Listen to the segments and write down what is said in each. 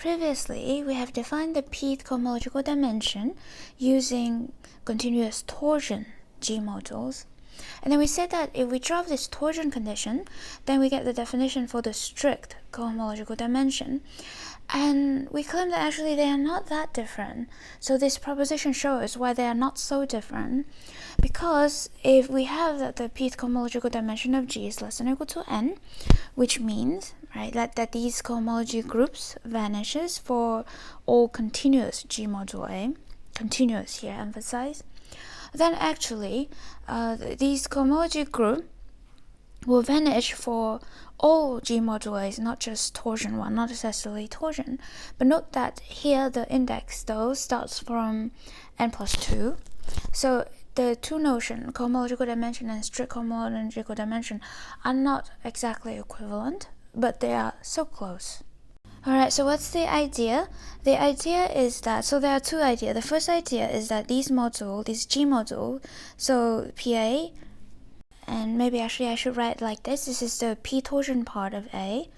Previously, we have defined the pth cohomological dimension using continuous torsion G modules. And then we said that if we drop this torsion condition, then we get the definition for the strict cohomological dimension. And we claim that actually they are not that different. So this proposition shows why they are not so different. Because if we have that the pth cohomological dimension of G is less than or equal to n, which means that these cohomology groups vanishes for all continuous G module A, continuous here emphasize, then actually these cohomology group will vanish for all G module A's, not just torsion one, not necessarily torsion. But note that here the index though starts from n plus 2. So the two notions, cohomological dimension and strict cohomological dimension, are not exactly equivalent, but they are so close. Alright, so what's the idea? The idea is that, so there are two ideas. The first idea is that these G module, so PA, and maybe actually I should write like this. This is the P torsion part of A,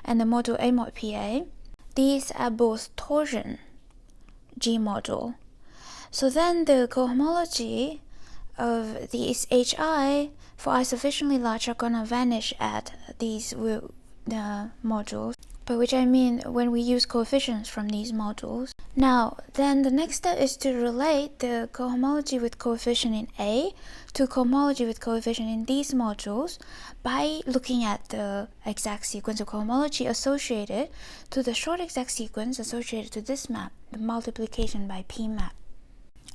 and the module A mod PA. These are both torsion G module. So then the cohomology of these HI for I sufficiently large are gonna vanish at these modules, by which I mean when we use coefficients from these modules. Now, then the next step is to relate the cohomology with coefficient in A to cohomology with coefficient in these modules by looking at the exact sequence of cohomology associated to the short exact sequence associated to this map, the multiplication by P map.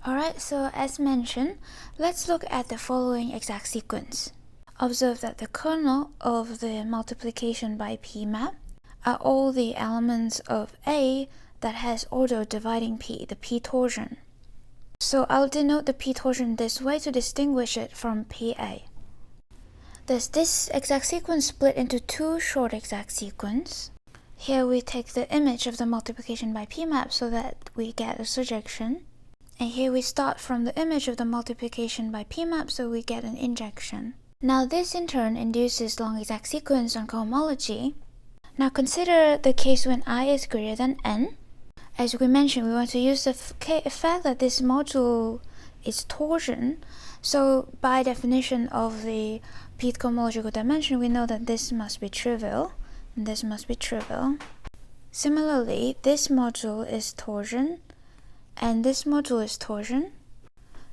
Alright, so as mentioned, let's look at the following exact sequence. Observe that the kernel of the multiplication by P map are all the elements of A that has order dividing P, the P torsion. So I'll denote the P torsion this way to distinguish it from PA. Thus this exact sequence split into two short exact sequence. Here we take the image of the multiplication by P map so that we get a surjection. And here we start from the image of the multiplication by P map so we get an injection. Now this in turn induces long exact sequence on cohomology. Now consider the case when I is greater than n. As we mentioned, we want to use the fact that this module is torsion. So by definition of the pth cohomological dimension, we know that this must be trivial, and this must be trivial. Similarly, this module is torsion, and this module is torsion.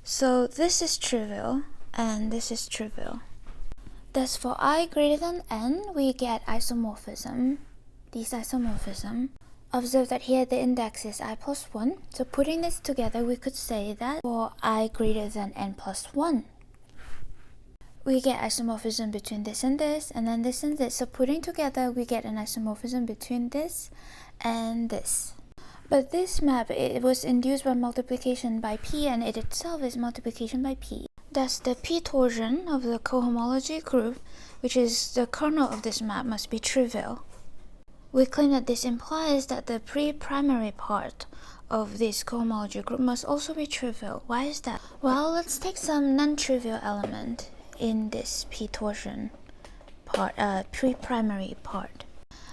So this is trivial, and this is trivial. Thus for I greater than n, we get isomorphism, this isomorphism. Observe that here the index is I plus 1. So putting this together, we could say that for I greater than n plus 1, we get isomorphism between this and this, and then this and this. So putting together, we get an isomorphism between this and this. But this map, it was induced by multiplication by P, and it itself is multiplication by P. Thus, the P torsion of the cohomology group, which is the kernel of this map, must be trivial. We claim that this implies that the pre-primary part of this cohomology group must also be trivial. Why is that? Well, let's take some non-trivial element in this P torsion part, pre-primary part.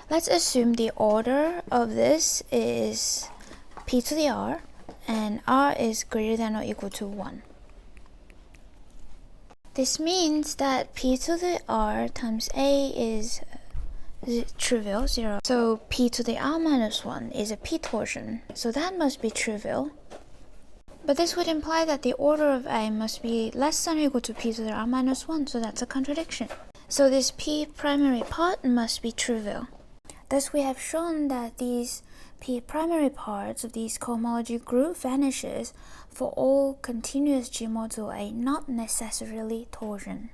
Let's assume the order of this is P to the R, and R is greater than or equal to 1. This means that P to the R times A is trivial, 0. So P to the R minus 1 is a P torsion. So that must be trivial. But this would imply that the order of A must be less than or equal to P to the R minus 1. So that's a contradiction. So this P primary part must be trivial. Thus we have shown that these P primary parts of these cohomology group vanishes for all continuous G module A, not necessarily torsion.